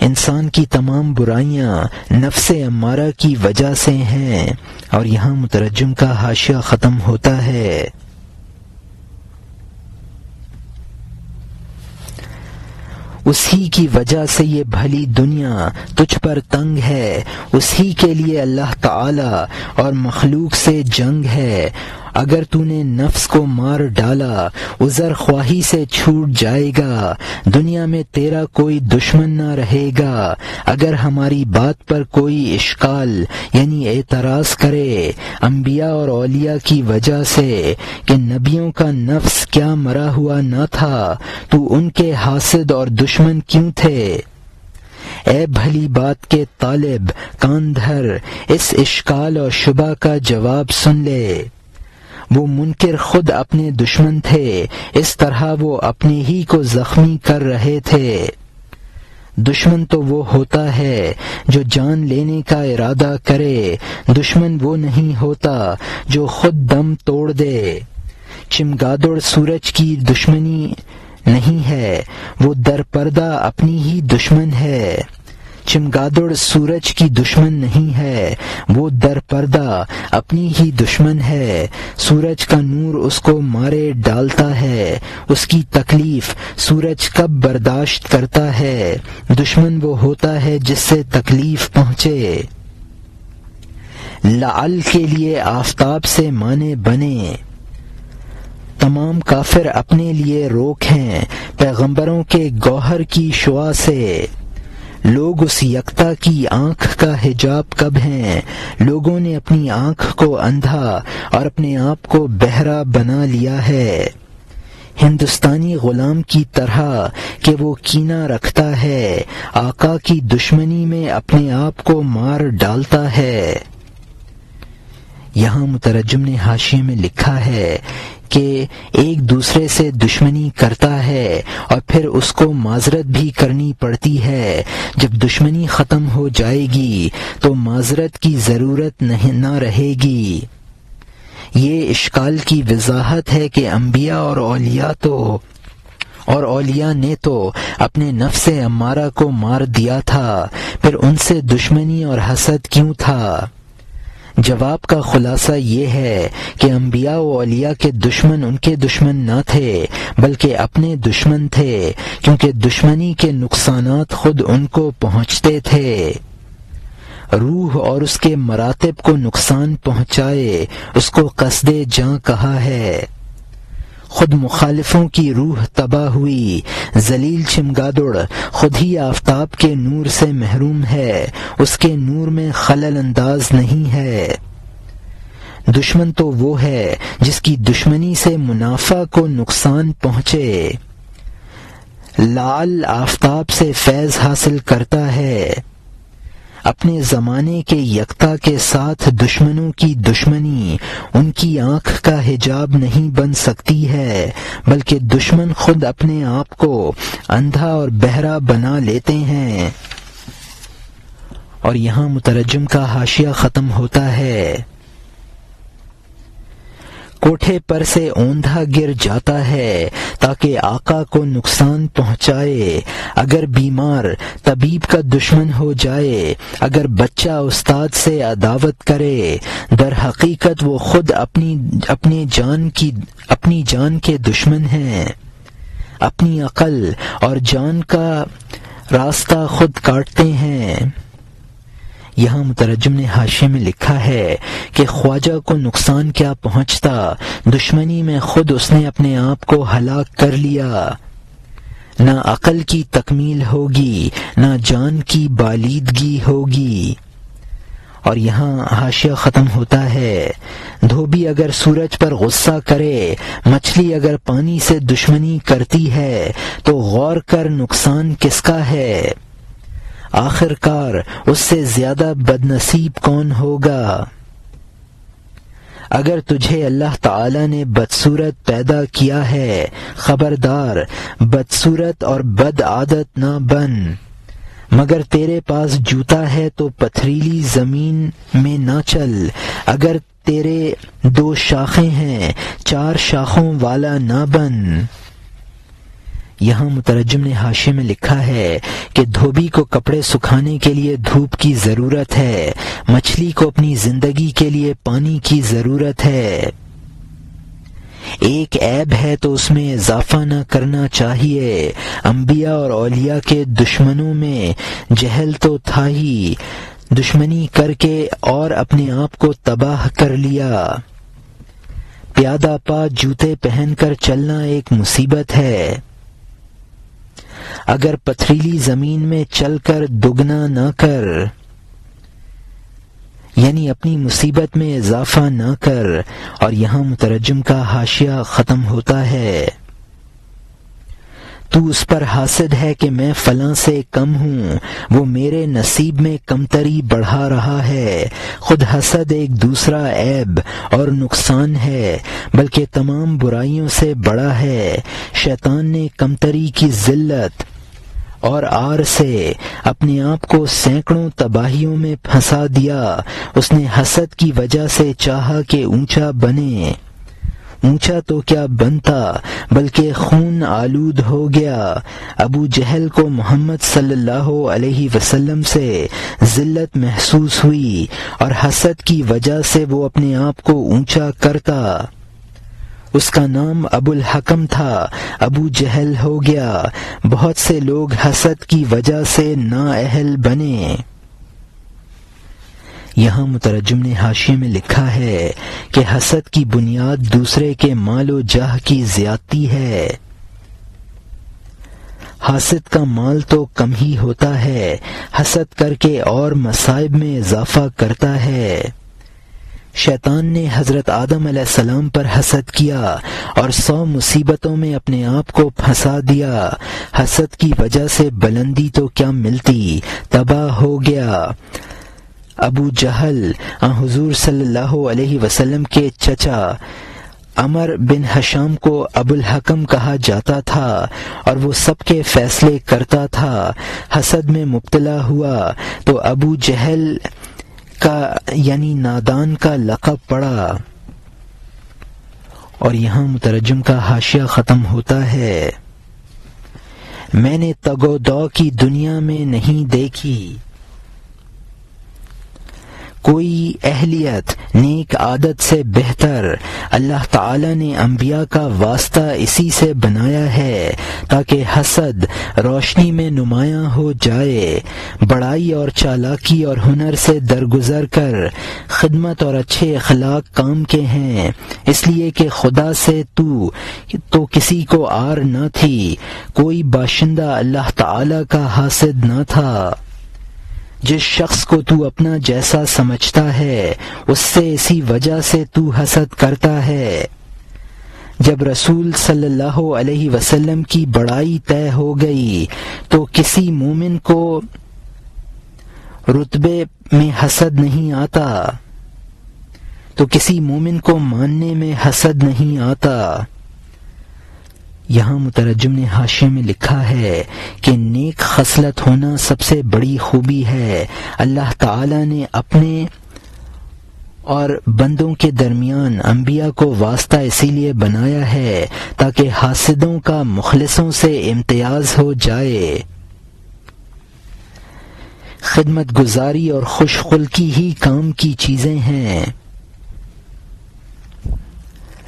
انسان کی تمام برائیاں نفس امارہ کی وجہ سے ہیں۔ اور یہاں مترجم کا حاشیہ ختم ہوتا ہے، اسی کی وجہ سے یہ بھلی دنیا تجھ پر تنگ ہے، اسی کے لیے اللہ تعالی اور مخلوق سے جنگ ہے، اگر تو نے نفس کو مار ڈالا عذر خواہی سے چھوٹ جائے گا، دنیا میں تیرا کوئی دشمن نہ رہے گا، اگر ہماری بات پر کوئی اشکال یعنی اعتراض کرے انبیاء اور اولیاء کی وجہ سے کہ نبیوں کا نفس کیا مرا ہوا نہ تھا تو ان کے حاسد اور دشمن کیوں تھے، اے بھلی بات کے طالب کان دھر، اس اشکال اور شبہ کا جواب سن لے۔ وہ منکر خود اپنے دشمن تھے، اس طرح وہ اپنے ہی کو زخمی کر رہے تھے۔ دشمن تو وہ ہوتا ہے جو جان لینے کا ارادہ کرے، دشمن وہ نہیں ہوتا جو خود دم توڑ دے۔ چمگادڑ سورج کی دشمنی نہیں ہے، وہ در پردہ اپنی ہی دشمن ہے۔ چمگادڑ سورج کی دشمن نہیں ہے، وہ در پردہ اپنی ہی دشمن ہے۔ سورج کا نور اس کو مارے ڈالتا ہے، اس کی تکلیف سورج کب برداشت کرتا ہے۔ دشمن وہ ہوتا ہے جس سے تکلیف پہنچے۔ لعل کے لیے آفتاب سے مانے بنے، تمام کافر اپنے لیے روک ہیں پیغمبروں کے گوہر کی شعاع سے۔ لوگ اس یکتا کی آنکھ کا حجاب کب ہیں، لوگوں نے اپنی آنکھ کو اندھا اور اپنے آپ کو بہرا بنا لیا ہے۔ ہندوستانی غلام کی طرح کہ وہ کینہ رکھتا ہے، آقا کی دشمنی میں اپنے آپ کو مار ڈالتا ہے۔ یہاں مترجم نے حاشیے میں لکھا ہے کہ ایک دوسرے سے دشمنی کرتا ہے اور پھر اس کو معذرت بھی کرنی پڑتی ہے۔ جب دشمنی ختم ہو جائے گی تو معذرت کی ضرورت نہ رہے گی۔ یہ اشکال کی وضاحت ہے کہ انبیاء اور اولیاء نے تو اپنے نفس امارہ کو مار دیا تھا، پھر ان سے دشمنی اور حسد کیوں تھا؟ جواب کا خلاصہ یہ ہے کہ انبیاء و اولیاء کے دشمن ان کے دشمن نہ تھے بلکہ اپنے دشمن تھے، کیونکہ دشمنی کے نقصانات خود ان کو پہنچتے تھے۔ روح اور اس کے مراتب کو نقصان پہنچائے اس کو قصد جاں کہا ہے۔ خود مخالفوں کی روح تباہ ہوئی، ذلیل چمگادڑ خود ہی آفتاب کے نور سے محروم ہے، اس کے نور میں خلل انداز نہیں ہے۔ دشمن تو وہ ہے جس کی دشمنی سے منافع کو نقصان پہنچے۔ لعل آفتاب سے فیض حاصل کرتا ہے، اپنے زمانے کے یکتا کے ساتھ دشمنوں کی دشمنی ان کی آنکھ کا حجاب نہیں بن سکتی ہے، بلکہ دشمن خود اپنے آپ کو اندھا اور بہرا بنا لیتے ہیں۔ اور یہاں مترجم کا حاشیہ ختم ہوتا ہے۔ کوٹھے پر سے اوندھا گر جاتا ہے تاکہ آقا کو نقصان پہنچائے۔ اگر بیمار طبیب کا دشمن ہو جائے، اگر بچہ استاد سے عداوت کرے، در حقیقت وہ خود اپنی جان کے دشمن ہیں، اپنی عقل اور جان کا راستہ خود کاٹتے ہیں۔ یہاں مترجم نے حاشیے میں لکھا ہے کہ خواجہ کو نقصان کیا پہنچتا، دشمنی میں خود اس نے اپنے آپ کو ہلاک کر لیا۔ نہ عقل کی تکمیل ہوگی، نہ جان کی بالیدگی ہوگی۔ اور یہاں حاشیہ ختم ہوتا ہے۔ دھوبی اگر سورج پر غصہ کرے، مچھلی اگر پانی سے دشمنی کرتی ہے تو غور کر نقصان کس کا ہے؟ آخر کار اس سے زیادہ بد نصیب کون ہوگا؟ اگر تجھے اللہ تعالی نے بدصورت پیدا کیا ہے، خبردار بدصورت اور بد عادت نہ بن، مگر تیرے پاس جوتا ہے تو پتھریلی زمین میں نہ چل، اگر تیرے 2 شاخیں ہیں 4 شاخوں والا نہ بن۔ یہاں مترجم نے حاشیے میں لکھا ہے کہ دھوبی کو کپڑے سکھانے کے لیے دھوپ کی ضرورت ہے، مچھلی کو اپنی زندگی کے لیے پانی کی ضرورت ہے۔ ایک عیب ہے تو اس میں اضافہ نہ کرنا چاہیے۔ انبیاء اور اولیاء کے دشمنوں میں جہل تو تھا ہی، دشمنی کر کے اور اپنے آپ کو تباہ کر لیا۔ پیادہ پا جوتے پہن کر چلنا ایک مصیبت ہے۔ اگر پتھریلی زمین میں چل کر دگنا نہ کر، یعنی اپنی مصیبت میں اضافہ نہ کر۔ اور یہاں مترجم کا حاشیہ ختم ہوتا ہے۔ تو اس پر حاسد ہے کہ میں فلاں سے کم ہوں، وہ میرے نصیب میں کمتری بڑھا رہا ہے۔ خود حسد ایک دوسرا عیب اور نقصان ہے، بلکہ تمام برائیوں سے بڑا ہے۔ شیطان نے کمتری کی ذلت اور عار سے اپنے آپ کو سینکڑوں تباہیوں میں پھنسا دیا۔ اس نے حسد کی وجہ سے چاہا کہ اونچا بنے، اونچا تو کیا بنتا بلکہ خون آلود ہو گیا۔ ابو جہل کو محمد صلی اللہ علیہ وسلم سے ذلت محسوس ہوئی اور حسد کی وجہ سے وہ اپنے آپ کو اونچا کرتا۔ اس کا نام ابو الحکم تھا، ابو جہل ہو گیا۔ بہت سے لوگ حسد کی وجہ سے نااہل بنے۔ یہاں مترجم نے حاشیے میں لکھا ہے کہ حسد کی بنیاد دوسرے کے مال و جاہ کی زیادتی ہے۔ حاسد کا مال تو کم ہی ہوتا ہے، حسد کر کے اور مصائب میں اضافہ کرتا ہے۔ شیطان نے حضرت آدم علیہ السلام پر حسد کیا اور 100 مصیبتوں میں اپنے آپ کو پھنسا دیا۔ حسد کی وجہ سے بلندی تو کیا ملتی، تباہ ہو گیا۔ ابو جہل حضور صلی اللہ علیہ وسلم کے چچا عمر بن ہشام کو ابو الحکم کہا جاتا تھا اور وہ سب کے فیصلے کرتا تھا۔ حسد میں مبتلا ہوا تو ابو جہل کا یعنی نادان کا لقب پڑا۔ اور یہاں مترجم کا حاشیہ ختم ہوتا ہے۔ میں نے تگ و دو کی دنیا میں نہیں دیکھی کوئی اہلیت نیک عادت سے بہتر۔ اللہ تعالی نے انبیاء کا واسطہ اسی سے بنایا ہے تاکہ حسد روشنی میں نمایاں ہو جائے، بڑائی اور چالاکی اور ہنر سے درگزر کر خدمت اور اچھے اخلاق کام کے ہیں، اس لیے کہ خدا سے تو کسی کو آر نہ تھی، کوئی باشندہ اللہ تعالی کا حاسد نہ تھا۔ جس شخص کو تو اپنا جیسا سمجھتا ہے اس سے اسی وجہ سے تو حسد کرتا ہے۔ جب رسول صلی اللہ علیہ وسلم کی بڑائی طے ہو گئی تو کسی مومن کو رتبے میں حسد نہیں آتا، تو کسی مومن کو ماننے میں حسد نہیں آتا۔ یہاں مترجم نے حاشیے میں لکھا ہے کہ نیک خصلت ہونا سب سے بڑی خوبی ہے۔ اللہ تعالی نے اپنے اور بندوں کے درمیان انبیاء کو واسطہ اسی لیے بنایا ہے تاکہ حاسدوں کا مخلصوں سے امتیاز ہو جائے۔ خدمت گزاری اور خوش خلقی ہی کام کی چیزیں ہیں۔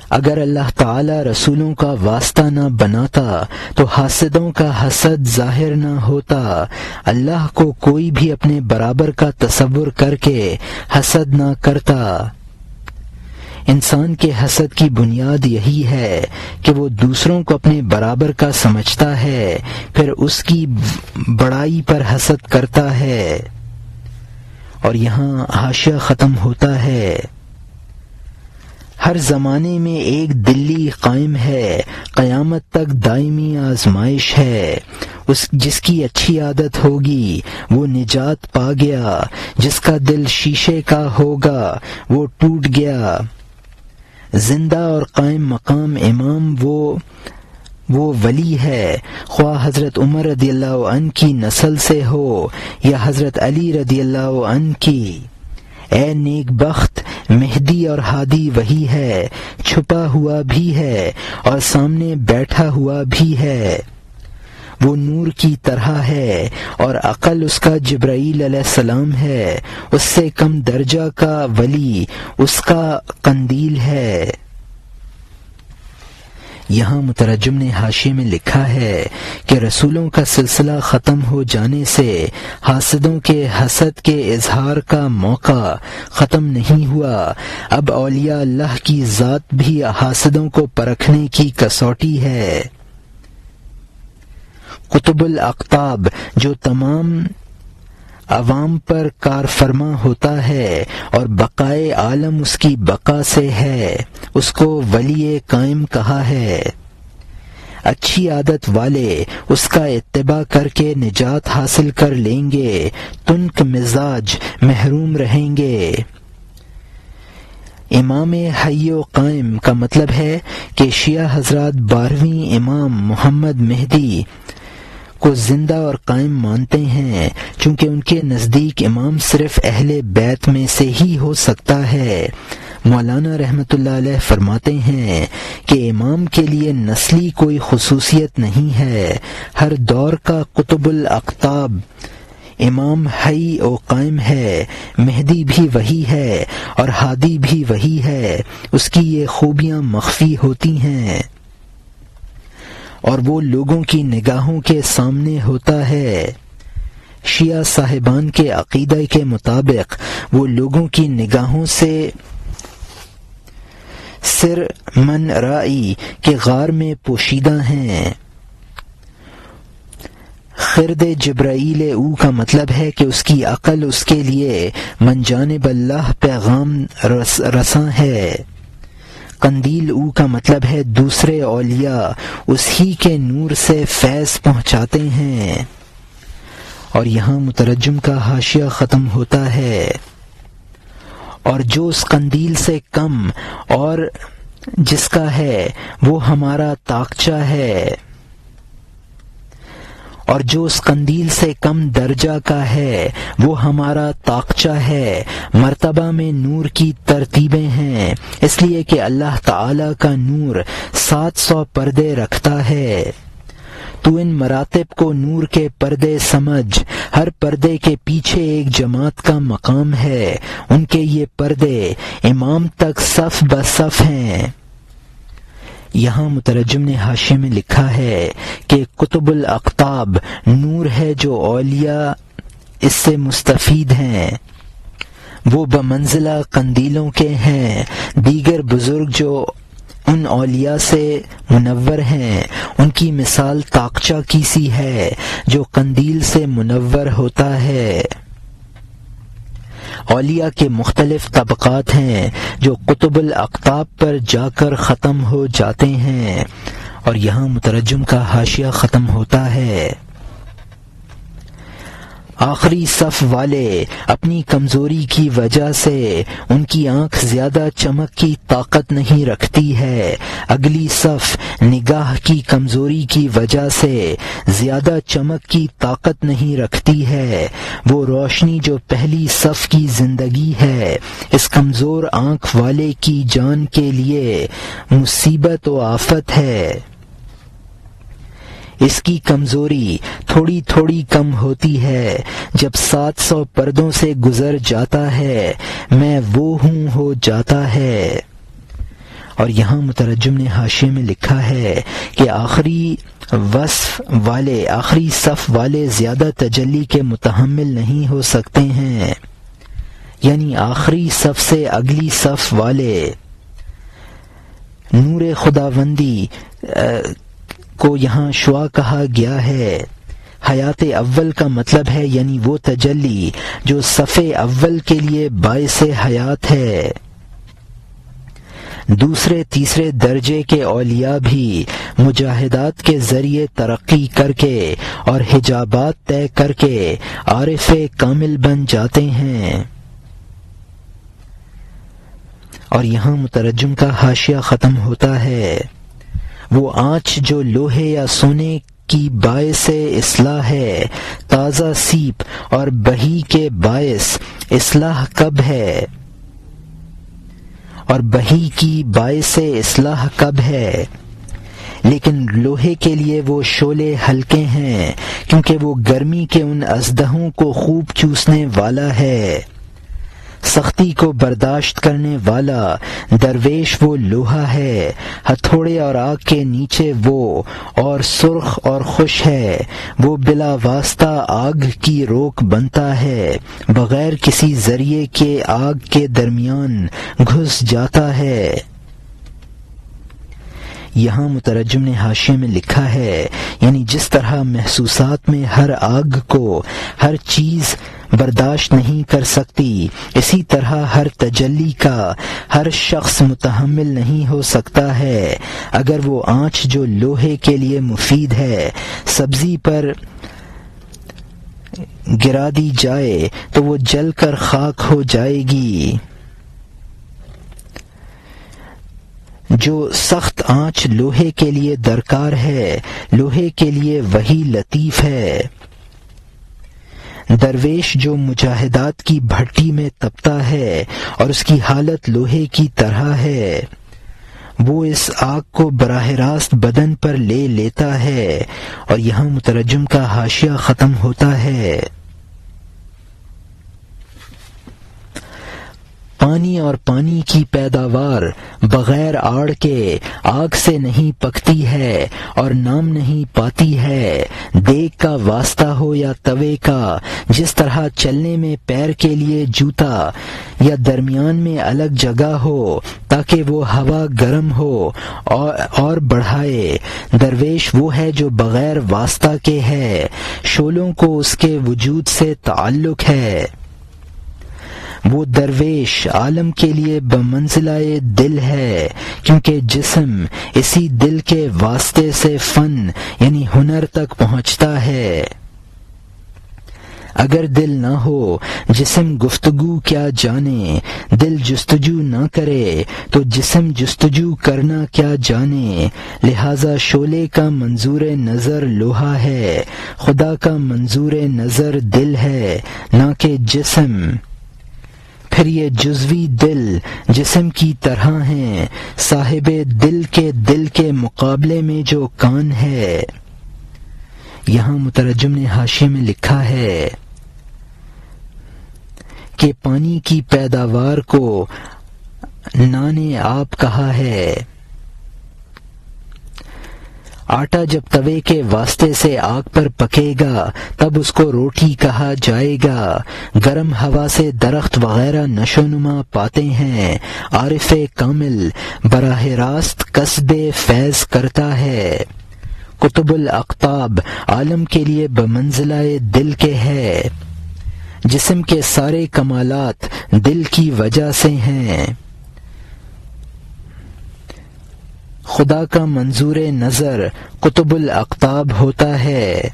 اگر اللہ تعالی رسولوں کا واسطہ نہ بناتا تو حاسدوں کا حسد ظاہر نہ ہوتا۔ اللہ کو کوئی بھی اپنے برابر کا تصور کر کے حسد نہ کرتا۔ انسان کے حسد کی بنیاد یہی ہے کہ وہ دوسروں کو اپنے برابر کا سمجھتا ہے، پھر اس کی بڑائی پر حسد کرتا ہے۔ اور یہاں حاشیہ ختم ہوتا ہے۔ ہر زمانے میں ایک دلی قائم ہے، قیامت تک دائمی آزمائش ہے۔ جس کی اچھی عادت ہوگی وہ نجات پا گیا، جس کا دل شیشے کا ہوگا وہ ٹوٹ گیا۔ زندہ اور قائم مقام امام وہ ولی ہے، خواہ حضرت عمر رضی اللہ عنہ کی نسل سے ہو یا حضرت علی رضی اللہ عنہ کی۔ اے نیک بخت، مہدی اور ہادی وہی ہے، چھپا ہوا بھی ہے اور سامنے بیٹھا ہوا بھی ہے۔ وہ نور کی طرح ہے اور عقل اس کا جبرائیل علیہ السلام ہے، اس سے کم درجہ کا ولی اس کا قندیل ہے۔ یہاں مترجم نے حاشیے میں لکھا ہے کہ رسولوں کا سلسلہ ختم ہو جانے سے حاسدوں کے حسد کے اظہار کا موقع ختم نہیں ہوا۔ اب اولیاء اللہ کی ذات بھی حاسدوں کو پرکھنے کی کسوٹی ہے۔ قطب الاقطاب جو تمام عوام پر کار فرما ہوتا ہے اور بقائے عالم اس کی بقا سے ہے، اس کو ولی قائم کہا ہے۔ اچھی عادت والے اس کا اتباع کر کے نجات حاصل کر لیں گے، تنک مزاج محروم رہیں گے۔ امام حی و قائم کا مطلب ہے کہ شیعہ حضرات 12ویں امام محمد مہدی کو زندہ اور قائم مانتے ہیں، چونکہ ان کے نزدیک امام صرف اہل بیت میں سے ہی ہو سکتا ہے۔ مولانا رحمۃ اللہ علیہ فرماتے ہیں کہ امام کے لیے نسلی کوئی خصوصیت نہیں ہے، ہر دور کا قطب الاقطاب امام حی و قائم ہے، مہدی بھی وہی ہے اور ہادی بھی وہی ہے، اس کی یہ خوبیاں مخفی ہوتی ہیں اور وہ لوگوں کی نگاہوں کے سامنے ہوتا ہے۔ شیعہ صاحبان کے عقیدہ کے مطابق وہ لوگوں کی نگاہوں سے سر من رائی کے غار میں پوشیدہ ہیں۔ خرد جبرائیل او کا مطلب ہے کہ اس کی عقل اس کے لیے من جانب اللہ پیغام رساں ہے۔ قندیل او کا مطلب ہے دوسرے اولیاء اس ہی کے نور سے فیض پہنچاتے ہیں۔ اور یہاں مترجم کا حاشیہ ختم ہوتا ہے۔ اور جو اس قندیل سے کم اور جس کا ہے وہ ہمارا طاقچہ ہے، اور جو اس قندیل سے کم درجہ کا ہے وہ ہمارا طاقچہ ہے۔ مرتبہ میں نور کی ترتیبیں ہیں، اس لیے کہ اللہ تعالی کا نور 700 پردے رکھتا ہے۔ تو ان مراتب کو نور کے پردے سمجھ۔ ہر پردے کے پیچھے ایک جماعت کا مقام ہے، ان کے یہ پردے امام تک صف بصف ہیں۔ یہاں مترجم نے حاشیے میں لکھا ہے کہ کتب الاقطاب نور ہے جو اولیاء اس سے مستفید ہیں، وہ بمنزلہ قندیلوں کے ہیں۔ دیگر بزرگ جو ان اولیاء سے منور ہیں ان کی مثال طاقچہ کی سی ہے جو قندیل سے منور ہوتا ہے۔ اولیاء کے مختلف طبقات ہیں جو قطب الاقطاب پر جا کر ختم ہو جاتے ہیں۔ اور یہاں مترجم کا حاشیہ ختم ہوتا ہے۔ آخری صف والے اپنی کمزوری کی وجہ سے ان کی آنکھ زیادہ چمک کی طاقت نہیں رکھتی ہے، اگلی صف نگاہ کی کمزوری کی وجہ سے زیادہ چمک کی طاقت نہیں رکھتی ہے۔ وہ روشنی جو پہلی صف کی زندگی ہے اس کمزور آنکھ والے کی جان کے لیے مصیبت و آفت ہے۔ اس کی کمزوری تھوڑی تھوڑی کم ہوتی ہے، جب 700 پردوں سے گزر جاتا ہے میں وہ ہوں ہو جاتا ہے۔ اور یہاں مترجم نے حاشیے میں لکھا ہے کہ آخری صف والے زیادہ تجلی کے متحمل نہیں ہو سکتے ہیں، یعنی آخری صف سے اگلی صف والے نور خداوندی کو یہاں شعاع کہا گیا ہے۔ حیات اول کا مطلب ہے یعنی وہ تجلی جو صف اول کے لیے باعث حیات ہے۔ دوسرے تیسرے درجے کے اولیاء بھی مجاہدات کے ذریعے ترقی کر کے اور حجابات طے کر کے عارف کامل بن جاتے ہیں۔ اور یہاں مترجم کا حاشیہ ختم ہوتا ہے۔ وہ آنچ جو لوہے یا سونے کی باعث اصلاح ہے، تازہ سیپ اور بہی کے باعث اصلاح کب ہے، اور بہی کی باعث اصلاح کب ہے؟ لیکن لوہے کے لیے وہ شعلے ہلکے ہیں کیونکہ وہ گرمی کے ان ازدہوں کو خوب چوسنے والا ہے۔ سختی کو برداشت کرنے والا درویش وہ لوہا ہے، ہتھوڑے اور آگ کے نیچے وہ اور سرخ اور خوش ہے، وہ بلا واسطہ آگ کی روک بنتا ہے، بغیر کسی ذریعے کے آگ کے درمیان گھس جاتا ہے۔ یہاں مترجم نے حاشیے میں لکھا ہے یعنی جس طرح محسوسات میں ہر آگ کو ہر چیز برداشت نہیں کر سکتی، اسی طرح ہر تجلی کا ہر شخص متحمل نہیں ہو سکتا ہے۔ اگر وہ آنچ جو لوہے کے لیے مفید ہے سبزی پر گرا دی جائے تو وہ جل کر خاک ہو جائے گی۔ جو سخت آنچ لوہے کے لیے درکار ہے، لوہے کے لیے وہی لطیف ہے۔ درویش جو مجاہدات کی بھٹی میں تپتا ہے اور اس کی حالت لوہے کی طرح ہے، وہ اس آگ کو براہ راست بدن پر لے لیتا ہے۔ اور یہاں مترجم کا حاشیہ ختم ہوتا ہے۔ پانی اور پانی کی پیداوار بغیر آڑ کے آگ سے نہیں پکتی ہے اور نام نہیں پاتی ہے۔ دیگ کا واسطہ ہو یا توے کا، جس طرح چلنے میں پیر کے لیے جوتا یا درمیان میں الگ جگہ ہو تاکہ وہ ہوا گرم ہو اور بڑھائے، درویش وہ ہے جو بغیر واسطہ کے ہے، شعلوں کو اس کے وجود سے تعلق ہے۔ وہ درویش عالم کے لیے بمنزلہ دل ہے، کیونکہ جسم اسی دل کے واسطے سے فن یعنی ہنر تک پہنچتا ہے۔ اگر دل نہ ہو جسم گفتگو کیا جانے، دل جستجو نہ کرے تو جسم جستجو کرنا کیا جانے، لہذا شعلے کا منظور نظر لوہا ہے، خدا کا منظور نظر دل ہے نہ کہ جسم۔ پھر یہ جزوی دل جسم کی طرح ہیں، صاحب دل کے مقابلے میں جو کان ہے۔ یہاں مترجم نے حاشیے میں لکھا ہے کہ پانی کی پیداوار کو نان آپ کہا ہے۔ آٹا جب توے کے واسطے سے آگ پر پکے گا تب اس کو روٹی کہا جائے گا۔ گرم ہوا سے درخت وغیرہ نشو نما پاتے ہیں۔ عارف کامل براہ راست کسب فیض کرتا ہے۔ قطب الاقطاب عالم کے لیے بمنزلہ دل کے ہے۔ جسم کے سارے کمالات دل کی وجہ سے ہیں۔ خدا کا منظور نظر قطب الاقطاب ہوتا ہے،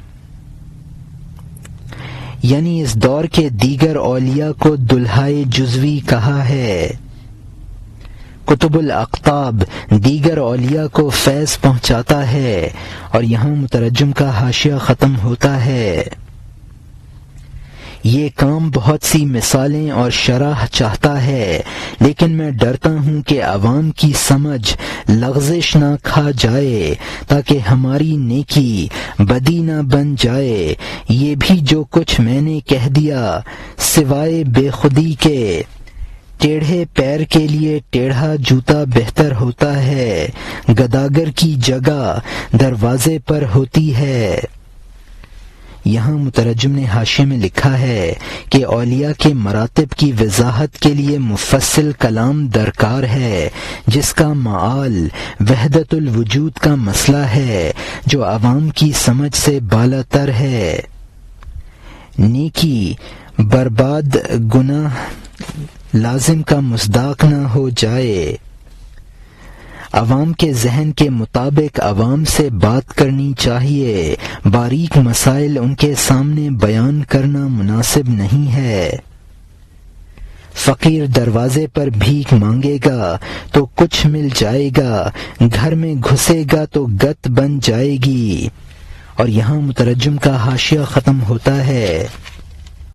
یعنی اس دور کے دیگر اولیاء کو دلہائے جزوی کہا ہے۔ قطب الاقطاب دیگر اولیاء کو فیض پہنچاتا ہے۔ اور یہاں مترجم کا حاشیہ ختم ہوتا ہے۔ یہ کام بہت سی مثالیں اور شرح چاہتا ہے، لیکن میں ڈرتا ہوں کہ عوام کی سمجھ لغزش نہ کھا جائے، تاکہ ہماری نیکی بدی نہ بن جائے۔ یہ بھی جو کچھ میں نے کہہ دیا، سوائے بے خودی کے، ٹیڑھے پیر کے لیے ٹیڑھا جوتا بہتر ہوتا ہے، گداگر کی جگہ دروازے پر ہوتی ہے۔ یہاں مترجم نے حاشیے میں لکھا ہے کہ اولیاء کے مراتب کی وضاحت کے لیے مفصل کلام درکار ہے، جس کا معال وحدت الوجود کا مسئلہ ہے، جو عوام کی سمجھ سے بالا تر ہے۔ نیکی برباد گناہ لازم کا مصداق نہ ہو جائے۔ عوام کے ذہن کے مطابق عوام سے بات کرنی چاہیے، باریک مسائل ان کے سامنے بیان کرنا مناسب نہیں ہے۔ فقیر دروازے پر بھیک مانگے گا تو کچھ مل جائے گا، گھر میں گھسے گا تو گت بن جائے گی۔ اور یہاں مترجم کا حاشیہ ختم ہوتا ہے۔